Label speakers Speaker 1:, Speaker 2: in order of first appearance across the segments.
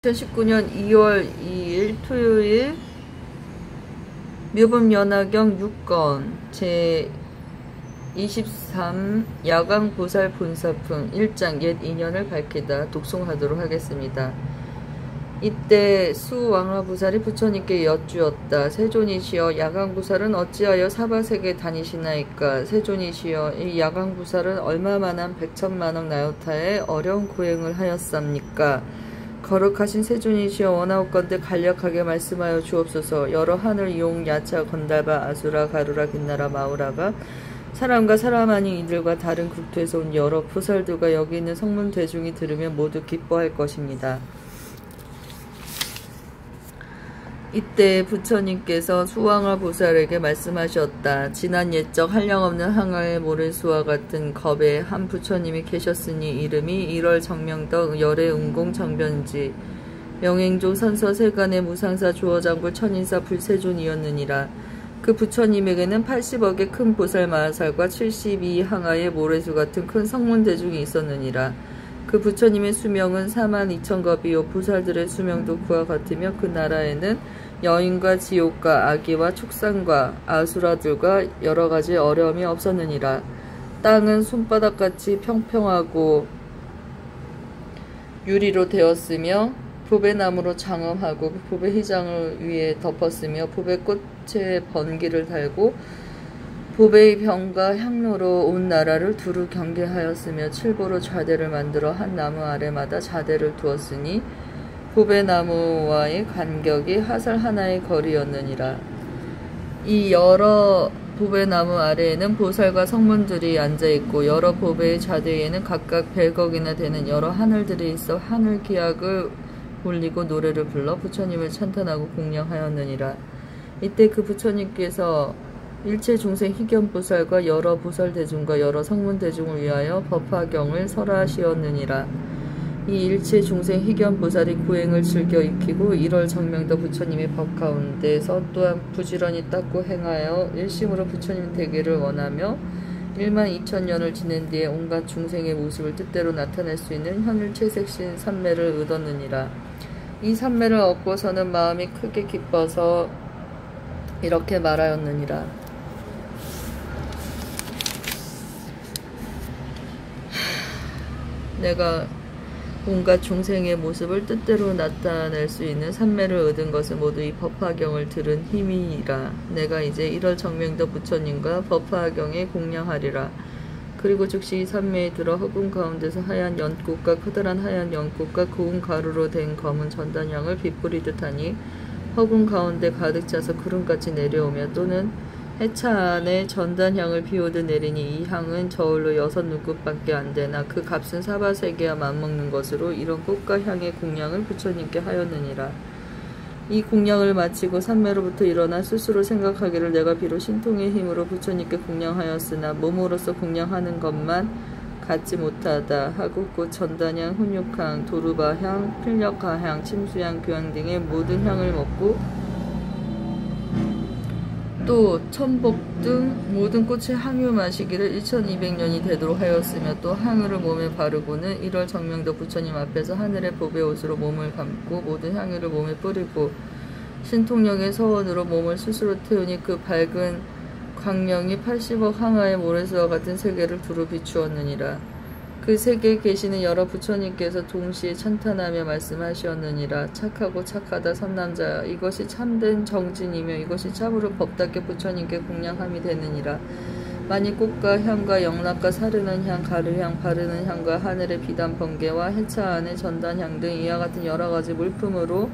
Speaker 1: 2019년 2월 2일 토요일 묘분연화경 6건 제23 야광보살 본사품 1장 옛 인연을 밝히다 독송하도록 하겠습니다. 이때 수왕화보살이 부처님께 여쭈었다. 세존이시여, 야광보살은 어찌하여 사바세계 다니시나이까? 세존이시여, 이 야광보살은 얼마만한 백천만억 나요타에 어려운 고행을 하였습니까? 거룩하신 세존이시여, 원하옵건대 간략하게 말씀하여 주옵소서. 여러 하늘 용 야차 건달바 아수라 가루라 빛나라 마우라가 사람과 사람 아닌 이들과 다른 국토에서 온 여러 보살들과 여기 있는 성문 대중이 들으면 모두 기뻐할 것입니다. 이때 부처님께서 수왕화 보살에게 말씀하셨다. 지난 옛적 한량없는 항아의 모래수와 같은 겁에 한 부처님이 계셨으니 이름이 일월 정명덕 열의 운공 정변지 명행조 선서 세간의 무상사 주어장불 천인사 불세존이었느니라. 그 부처님에게는 80억의 큰 보살 마하살과 72 항아의 모래수 같은 큰 성문 대중이 있었느니라. 그 부처님의 수명은 42,000겁이요 보살들의 수명도 그와 같으며 그 나라에는 여인과 지옥과 아기와 축산과 아수라들과 여러가지 어려움이 없었느니라. 땅은 손바닥같이 평평하고 유리로 되었으며 보배나무로 장엄하고 보배 휘장을 위에 덮었으며 보배 꽃에 번기를 달고 보배의 병과 향로로 온 나라를 두루 경계하였으며 칠보로 좌대를 만들어 한 나무 아래마다 좌대를 두었으니 보배나무와의 간격이 화살 하나의 거리였느니라. 이 여러 보배나무 아래에는 보살과 성문들이 앉아있고 여러 보배의 좌대에는 각각 100억이나 되는 여러 하늘들이 있어 하늘 기악을 올리고 노래를 불러 부처님을 찬탄하고 공양하였느니라. 이때 그 부처님께서 일체 중생 희견보살과 여러 보살대중과 여러 성문대중을 위하여 법화경을 설하시었느니라. 이 일체 중생 희견보살이 고행을 즐겨 익히고 1월 정명덕 부처님의 법 가운데서 또한 부지런히 닦고 행하여 일심으로 부처님 되기를 원하며 12,000년을 지낸 뒤에 온갖 중생의 모습을 뜻대로 나타낼 수 있는 현일체색신 삼매를 얻었느니라. 이 삼매를 얻고서는 마음이 크게 기뻐서 이렇게 말하였느니라. 내가 온갖 중생의 모습을 뜻대로 나타낼 수 있는 삼매를 얻은 것은 모두 이 법화경을 들은 힘이라. 내가 이제 1월 정명덕 부처님과 법화경에 공양하리라. 그리고 즉시 이 삼매에 들어 허공 가운데서 하얀 연꽃과 커다란 하얀 연꽃과 고운 가루로 된 검은 전단향을 빗뿌리듯 하니 허공 가운데 가득 차서 구름같이 내려오며 또는 해차 안에 전단향을 비오듯 내리니 이 향은 저울로 6눈곱밖에 안 되나 그 값은 사바세계와 맞먹는 것으로 이런 꽃과 향의 공양을 부처님께 하였느니라. 이 공양을 마치고 삼매로부터 일어나 스스로 생각하기를 내가 비록 신통의 힘으로 부처님께 공양하였으나 몸으로서 공양하는 것만 갖지 못하다 하고 곧 전단향, 훈육향, 도루바향, 필력가향, 침수향, 교향 등의 모든 향을 먹고 또 천복 등 모든 꽃의 향유 마시기를 1200년이 되도록 하였으며 또 향유를 몸에 바르고는 1월 정명덕 부처님 앞에서 하늘의 보배 옷으로 몸을 감고 모든 향유를 몸에 뿌리고 신통력의 서원으로 몸을 스스로 태우니 그 밝은 광명이 80억 항아의 모래수와 같은 세계를 두루 비추었느니라. 그 세계에 계시는 여러 부처님께서 동시에 찬탄하며 말씀하시었느니라. 착하고 착하다 선남자야, 이것이 참된 정진이며 이것이 참으로 법답게 부처님께 공양함이 되느니라. 만일 꽃과 향과 영락과 사르는 향, 가르향, 바르는 향과 하늘의 비단 번개와 해차 안의 전단향 등 이와 같은 여러가지 물품으로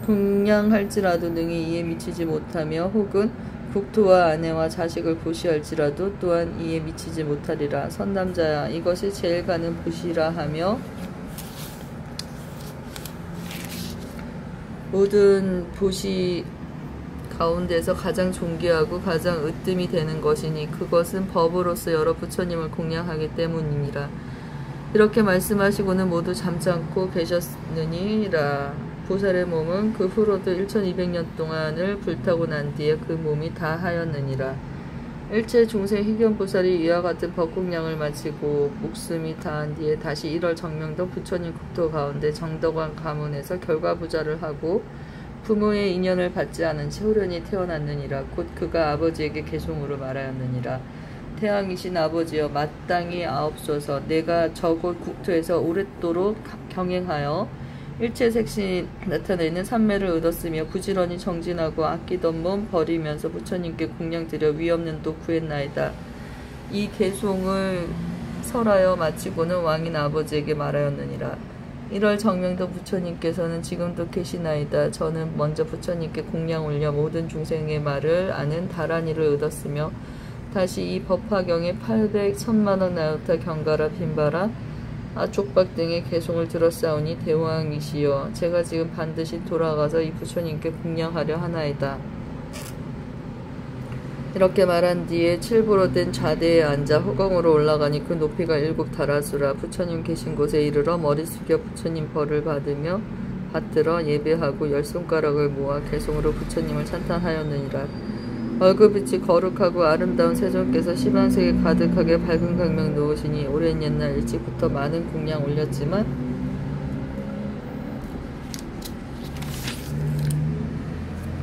Speaker 1: 공양할지라도 능히 이에 미치지 못하며 혹은 국토와 아내와 자식을 보시할지라도 또한 이에 미치지 못하리라. 선남자야, 이것이 제일 가는 보시라 하며 모든 보시 가운데서 가장 존귀하고 가장 으뜸이 되는 것이니 그것은 법으로서 여러 부처님을 공양하기 때문이니라. 이렇게 말씀하시고는 모두 잠잠고 계셨느니라. 보살의 몸은 그 후로도 1200년 동안을 불타고 난 뒤에 그 몸이 다 하였느니라. 일체 중생 희견보살이 이와 같은 법국량을 마치고 목숨이 다한 뒤에 다시 1월 정명도 부처님 국토 가운데 정덕왕 가문에서 결과부자를 하고 부모의 인연을 받지 않은 채 호련히 태어났느니라. 곧 그가 아버지에게 계송으로 말하였느니라. 태양이신 아버지여, 마땅히 아옵소서. 내가 저곳 국토에서 오랫도록 경행하여 일체색신이 나타내는 삼매를 얻었으며 부지런히 정진하고 아끼던 몸 버리면서 부처님께 공양드려 위없는 도 구했나이다. 이 계송을 설하여 마치고는 왕인 아버지에게 말하였느니라. 1월 정명도 부처님께서는 지금도 계시나이다. 저는 먼저 부처님께 공양 올려 모든 중생의 말을 아는 다란이를 얻었으며 다시 이 법화경에 800, 1000만원 나요타 경가라 빈바라 아촉박 등의 개송을 들었사오니 대왕이시여, 제가 지금 반드시 돌아가서 이 부처님께 공양하려 하나이다. 이렇게 말한 뒤에 칠부로 된 좌대에 앉아 허공으로 올라가니 그 높이가 7다라수라. 부처님 계신 곳에 이르러 머리 숙여 부처님 벌을 받들어 예배하고 10손가락을 모아 개송으로 부처님을 찬탄하였느니라. 얼굴빛이 거룩하고 아름다운 세존께서 시방색에 가득하게 밝은 강명 놓으시니 오랜 옛날 일찍부터 많은 공양 올렸지만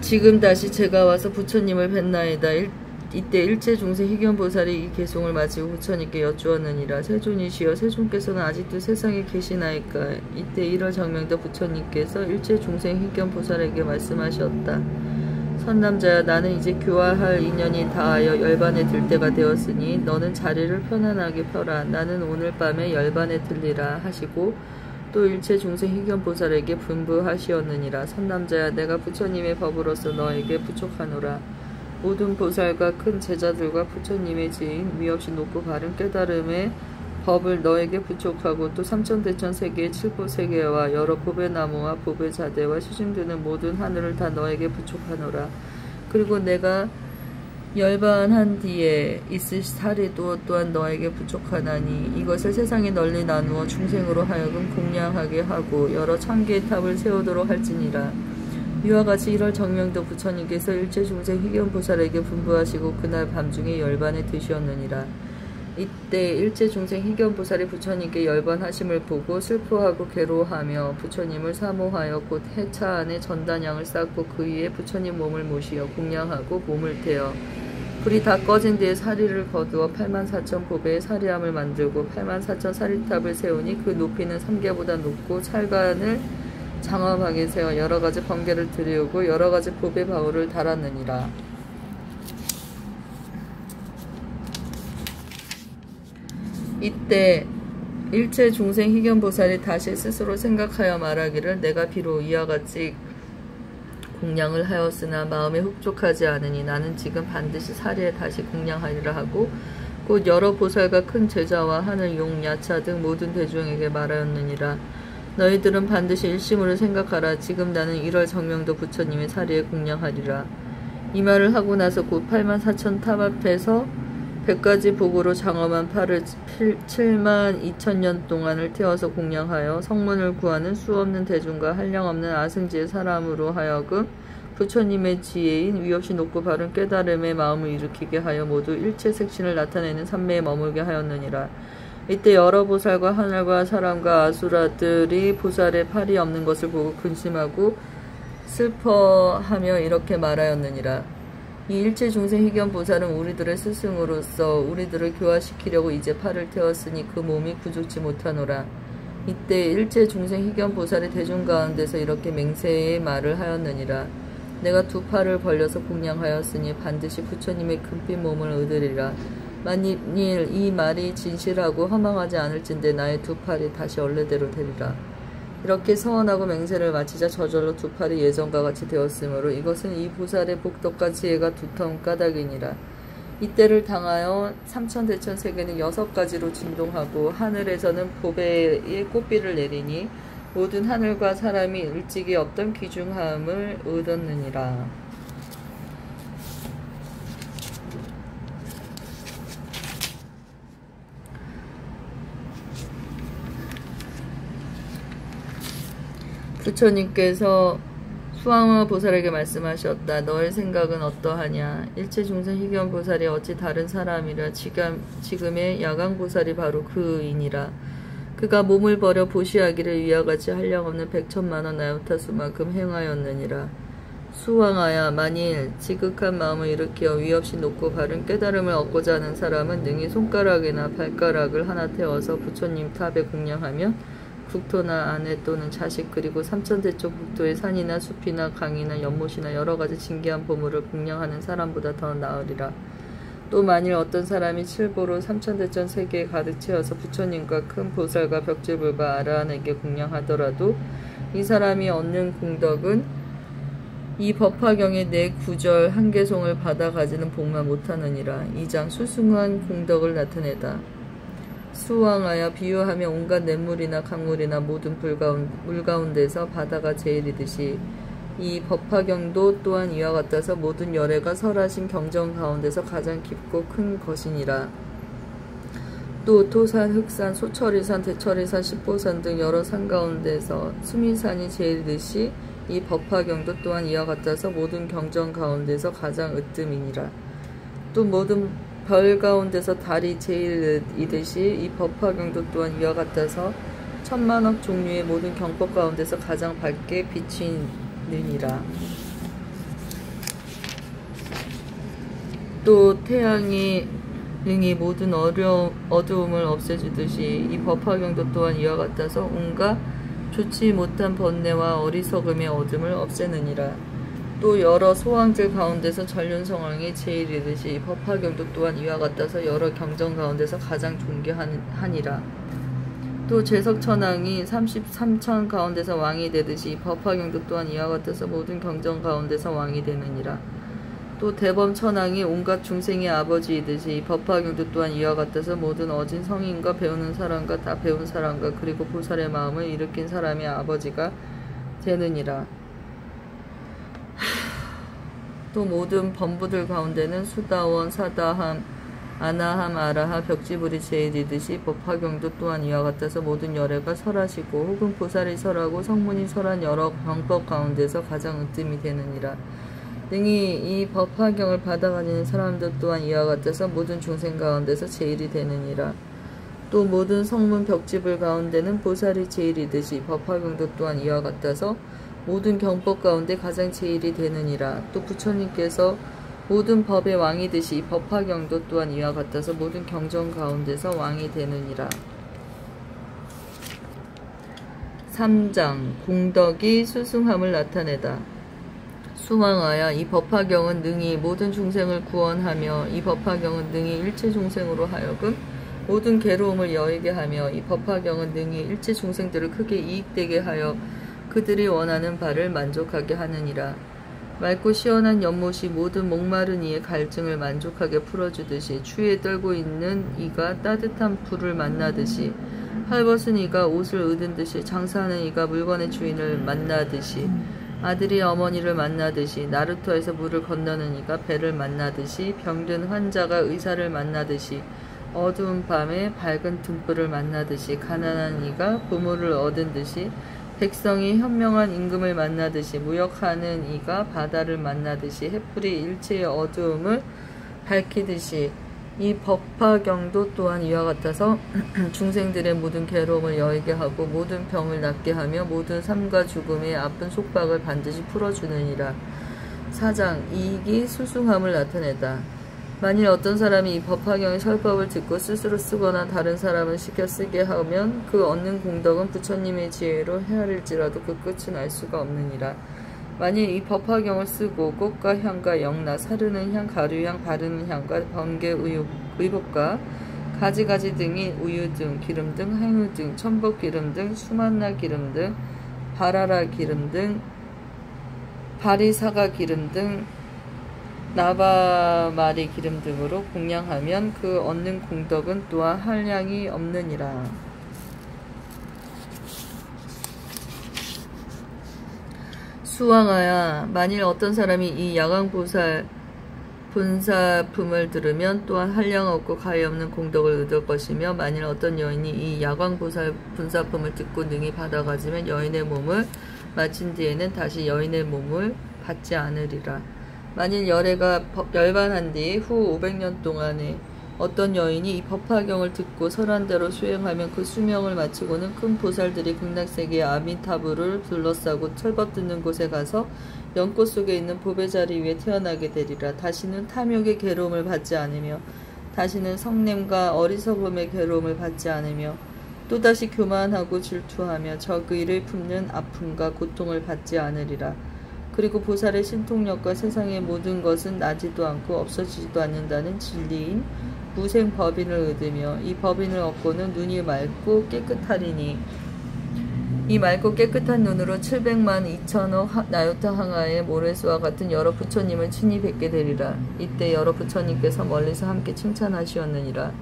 Speaker 1: 지금 다시 제가 와서 부처님을 뵀나이다. 이때 일체중생 희견보살이 이 개송을 마치고 부처님께 여쭈었느니라. 세존이시여, 세존께서는 아직도 세상에 계시나이까? 이때 1월 정명도 부처님께서 일체중생 희견보살에게 말씀하셨다. 선남자야, 나는 이제 교화할 인연이 다하여 열반에 들 때가 되었으니 너는 자리를 편안하게 펴라. 나는 오늘 밤에 열반에 들리라 하시고 또 일체 중생 희견보살에게 분부하시었느니라. 선남자야, 내가 부처님의 법으로서 너에게 부촉하노라. 모든 보살과 큰 제자들과 부처님의 지인 위없이 높고 바른 깨달음의 법을 너에게 부촉하고 또 삼천대천 세계의 칠보세계와 여러 보배 나무와 보배 자대와 시중되는 모든 하늘을 다 너에게 부촉하노라. 그리고 내가 열반한 뒤에 있을 사리도 또한 너에게 부족하나니 이것을 세상에 널리 나누어 중생으로 하여금 공양하게 하고 여러 천개의 탑을 세우도록 할지니라. 이와 같이 1월 정명도 부처님께서 일체 중생 희견보살에게 분부하시고 그날 밤중에 열반에 드시었느니라. 이때 일체 중생 희견보살이 부처님께 열반하심을 보고 슬퍼하고 괴로워하며 부처님을 사모하여 곧 해차 안에 전단향을 쌓고 그 위에 부처님 몸을 모시어 공양하고 몸을 태워 불이 다 꺼진 뒤에 사리를 거두어 84,000 보배의 사리함을 만들고 84,000 사리탑을 세우니 그 높이는 3개보다 높고 찰관을 장엄하게 세워 여러가지 번개를 들이우고 여러가지 보배 바울을 달았느니라. 이때 일체 중생 희견보살이 다시 스스로 생각하여 말하기를 내가 비록 이와 같이 공양을 하였으나 마음에 흡족하지 않으니 나는 지금 반드시 사리에 다시 공양하리라 하고 곧 여러 보살과 큰 제자와 하늘 용 야차 등 모든 대중에게 말하였느니라. 너희들은 반드시 일심으로 생각하라. 지금 나는 1월 정명도 부처님의 사리에 공양하리라. 이 말을 하고 나서 곧 84,000 탑 앞에서 100가지 복으로 장엄한 팔을 72,000년 동안을 태워서 공양하여 성문을 구하는 수없는 대중과 한량없는 아승지의 사람으로 하여금 부처님의 지혜인 위없이 높고 바른 깨달음의 마음을 일으키게 하여 모두 일체색신을 나타내는 삼매에 머물게 하였느니라. 이때 여러 보살과 하늘과 사람과 아수라들이 보살의 팔이 없는 것을 보고 근심하고 슬퍼하며 이렇게 말하였느니라. 이 일체 중생 희견보살은 우리들의 스승으로서 우리들을 교화시키려고 이제 팔을 태웠으니 그 몸이 부족지 못하노라. 이때 일체 중생 희견보살이 대중 가운데서 이렇게 맹세의 말을 하였느니라. 내가 두 팔을 벌려서 공양하였으니 반드시 부처님의 금빛 몸을 얻으리라. 만일 이 말이 진실하고 허망하지 않을진대 나의 두 팔이 다시 원래대로 되리라. 이렇게 서원하고 맹세를 마치자 저절로 두 팔이 예전과 같이 되었으므로 이것은 이 보살의 복덕과 지혜가 두터운 까닭이니라. 이때를 당하여 삼천대천 세계는 6가지로 진동하고 하늘에서는 보배의 꽃비를 내리니 모든 하늘과 사람이 일찍이 없던 귀중함을 얻었느니라. 부처님께서 수왕아 보살에게 말씀하셨다. 너의 생각은 어떠하냐? 일체 중생 희견 보살이 어찌 다른 사람이라. 지금의 야강 보살이 바로 그이니라. 그가 몸을 버려 보시하기를 위와 같이 한량없는 100,000,000원 나요타수만큼 행하였느니라. 수왕아야, 만일 지극한 마음을 일으켜 위없이 놓고 바른 깨달음을 얻고자 하는 사람은 능히 손가락이나 발가락을 하나 태워서 부처님 탑에 공양하면 국토나 아내 또는 자식 그리고 삼천대쪽 국토의 산이나 숲이나 강이나 연못이나 여러가지 진귀한 보물을 공양하는 사람보다 더 나으리라. 또 만일 어떤 사람이 칠보로 삼천대천 세계에 가득 채워서 부처님과 큰 보살과 벽지불과 아라한에게 공양하더라도 이 사람이 얻는 공덕은 이 법화경의 네 구절 한 개송을 받아 가지는 복만 못하느니라. 2장 수승한 공덕을 나타내다. 수왕하여 비유하며 온갖 냇물이나 강물이나 모든 물 가운데서 바다가 제일이듯이 이 법화경도 또한 이와 같아서 모든 열애가 설하신 경정 가운데서 가장 깊고 큰 것이니라. 또 토산, 흑산, 소철이산, 대철이산, 십보산 등 여러 산 가운데서 수미산이 제일이듯이 이 법화경도 또한 이와 같아서 모든 경정 가운데서 가장 으뜸이니라. 또 모든 별 가운데서 달이 제일이듯이 이 법화경도 또한 이와 같아서 10,000,000억 종류의 모든 경법 가운데서 가장 밝게 비치느니라. 또 태양이 능히 모든 어두움을 없애주듯이 이 법화경도 또한 이와 같아서 온갖 좋지 못한 번뇌와 어리석음의 어둠을 없애느니라. 또 여러 소왕들 가운데서 전륜성왕이 제일이듯이 법화경도 또한 이와 같아서 여러 경정 가운데서 가장 존귀하니라. 또 제석천왕이 33천 가운데서 왕이 되듯이 법화경도 또한 이와 같아서 모든 경정 가운데서 왕이 되느니라. 또 대범천왕이 온갖 중생의 아버지이듯이 법화경도 또한 이와 같아서 모든 어진 성인과 배우는 사람과 다 배운 사람과 그리고 보살의 마음을 일으킨 사람의 아버지가 되느니라. 또 모든 범부들 가운데는 수다원, 사다함, 아나함, 아라하, 벽지불이 제일이듯이 법화경도 또한 이와 같아서 모든 열애가 설하시고 혹은 보살이 설하고 성문이 설한 여러 경법 가운데서 가장 으뜸이 되느니라. 능히 이 법화경을 받아가지는 사람들 또한 이와 같아서 모든 중생 가운데서 제일이 되느니라. 또 모든 성문 벽지불 가운데는 보살이 제일이듯이 법화경도 또한 이와 같아서 모든 경법 가운데 가장 제일이 되느니라. 또 부처님께서 모든 법의 왕이듯이 법화경도 또한 이와 같아서 모든 경정 가운데서 왕이 되느니라. 3장 공덕이 수승함을 나타내다. 수왕하여, 이 법화경은 능히 모든 중생을 구원하며 이 법화경은 능히 일체 중생으로 하여금 모든 괴로움을 여의게 하며 이 법화경은 능히 일체 중생들을 크게 이익되게 하여 그들이 원하는 바를 만족하게 하느니라. 맑고 시원한 연못이 모든 목마른 이의 갈증을 만족하게 풀어주듯이 추위에 떨고 있는 이가 따뜻한 불을 만나듯이 헐벗은 이가 옷을 얻은 듯이 장사하는 이가 물건의 주인을 만나듯이 아들이 어머니를 만나듯이 나루터에서 물을 건너는 이가 배를 만나듯이 병든 환자가 의사를 만나듯이 어두운 밤에 밝은 등불을 만나듯이 가난한 이가 보물을 얻은 듯이 백성이 현명한 임금을 만나듯이 무역하는 이가 바다를 만나듯이 햇불이 일체의 어두움을 밝히듯이 이 법화경도 또한 이와 같아서 중생들의 모든 괴로움을 여의게 하고 모든 병을 낫게 하며 모든 삶과 죽음의 아픈 속박을 반드시 풀어주느니라. 4장 이익이 수승함을 나타내다. 만일 어떤 사람이 이 법화경의 설법을 듣고 스스로 쓰거나 다른 사람을 시켜 쓰게 하면 그 얻는 공덕은 부처님의 지혜로 헤아릴지라도 그 끝은 알 수가 없느니라. 만일 이 법화경을 쓰고 꽃과 향과 영나, 사르는 향, 가루향, 바르는 향과 번개, 의복과 가지가지 등이 우유 등, 기름 등, 향유 등, 천복 기름 등, 수만나 기름 등, 바라라 기름 등, 바리사가 기름 등, 나바마리 기름 등으로 공양하면 그 얻는 공덕은 또한 한량이 없느니라. 수왕하여, 만일 어떤 사람이 이 야광보살 분사품을 들으면 또한 한량 없고 가히 없는 공덕을 얻을 것이며 만일 어떤 여인이 이 야광보살 분사품을 듣고 능히 받아가지면 여인의 몸을 마친 뒤에는 다시 여인의 몸을 받지 않으리라. 만일 열애가 열반한 뒤 후 500년 동안에 어떤 여인이 이 법화경을 듣고 설한대로 수행하면 그 수명을 마치고는 큰 보살들이 극락세계의 아미타부를 둘러싸고 철벗듣는 곳에 가서 연꽃 속에 있는 보배 자리 위에 태어나게 되리라. 다시는 탐욕의 괴로움을 받지 않으며 다시는 성냄과 어리석음의 괴로움을 받지 않으며 또다시 교만하고 질투하며 적의를 품는 아픔과 고통을 받지 않으리라. 그리고 보살의 신통력과 세상의 모든 것은 나지도 않고 없어지지도 않는다는 진리인 무생 법인을 얻으며 이 법인을 얻고는 눈이 맑고 깨끗하리니 이 맑고 깨끗한 눈으로 700만 2천억 나요타 항아의 모래수와 같은 여러 부처님을 친히 뵙게 되리라. 이때 여러 부처님께서 멀리서 함께 칭찬하시었느니라.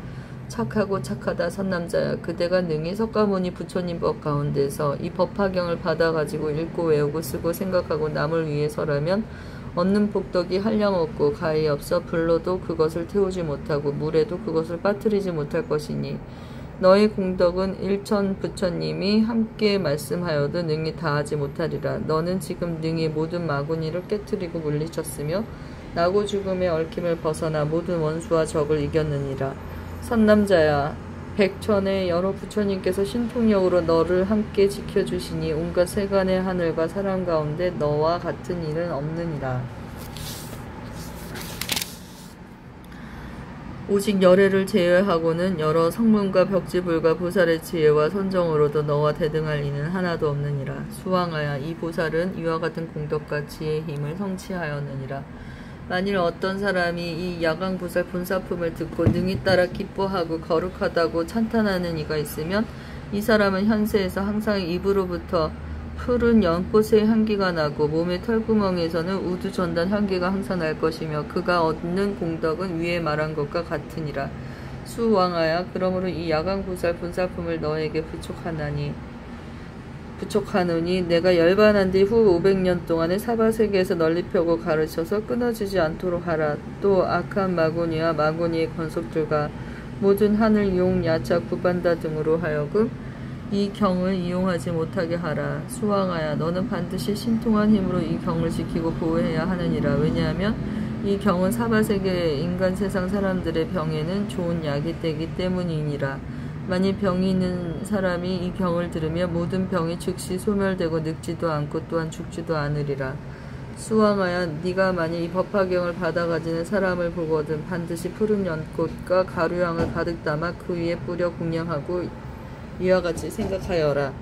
Speaker 1: 착하고 착하다 선남자야, 그대가 능히 석가모니 부처님 법 가운데서 이 법화경을 받아가지고 읽고 외우고 쓰고 생각하고 남을 위해서라면 얻는 복덕이 한량없고 가히 없어 불로도 그것을 태우지 못하고 물에도 그것을 빠뜨리지 못할 것이니 너의 공덕은 일천 부처님이 함께 말씀하여도 능히 다하지 못하리라. 너는 지금 능히 모든 마구니를 깨뜨리고 물리쳤으며 나고 죽음의 얽힘을 벗어나 모든 원수와 적을 이겼느니라. 선남자야, 백천의 여러 부처님께서 신통력으로 너를 함께 지켜주시니 온갖 세간의 하늘과 사람 가운데 너와 같은 일은 없느니라. 오직 열애를 제외하고는 여러 성문과 벽지불과 보살의 지혜와 선정으로도 너와 대등할 이는 하나도 없느니라. 수왕하야, 이 보살은 이와 같은 공덕과 지혜의 힘을 성취하였느니라. 만일 어떤 사람이 이 야광보살 본사품을 듣고 능히 따라 기뻐하고 거룩하다고 찬탄하는 이가 있으면 이 사람은 현세에서 항상 입으로부터 푸른 연꽃의 향기가 나고 몸의 털구멍에서는 우두 전단 향기가 항상 날 것이며 그가 얻는 공덕은 위에 말한 것과 같으니라. 수왕하야, 그러므로 이 야광보살 본사품을 너에게 부촉하노니 내가 열반한 뒤 후 500년 동안에 사바세계에서 널리 펴고 가르쳐서 끊어지지 않도록 하라. 또 악한 마구니와 마구니의 권속들과 모든 하늘 용 야차 구반다 등으로 하여금 이 경을 이용하지 못하게 하라. 수왕하야, 너는 반드시 신통한 힘으로 이 경을 지키고 보호해야 하느니라. 왜냐하면 이 경은 사바세계의 인간 세상 사람들의 병에는 좋은 약이 되기 때문이니라. 만일 병이 있는 사람이 이 경을 들으며 모든 병이 즉시 소멸되고 늙지도 않고 또한 죽지도 않으리라. 수왕하야, 네가 만일 이 법화경을 받아가지는 사람을 보거든 반드시 푸른 연꽃과 가루향을 가득 담아 그 위에 뿌려 공양하고 이와 같이 생각하여라.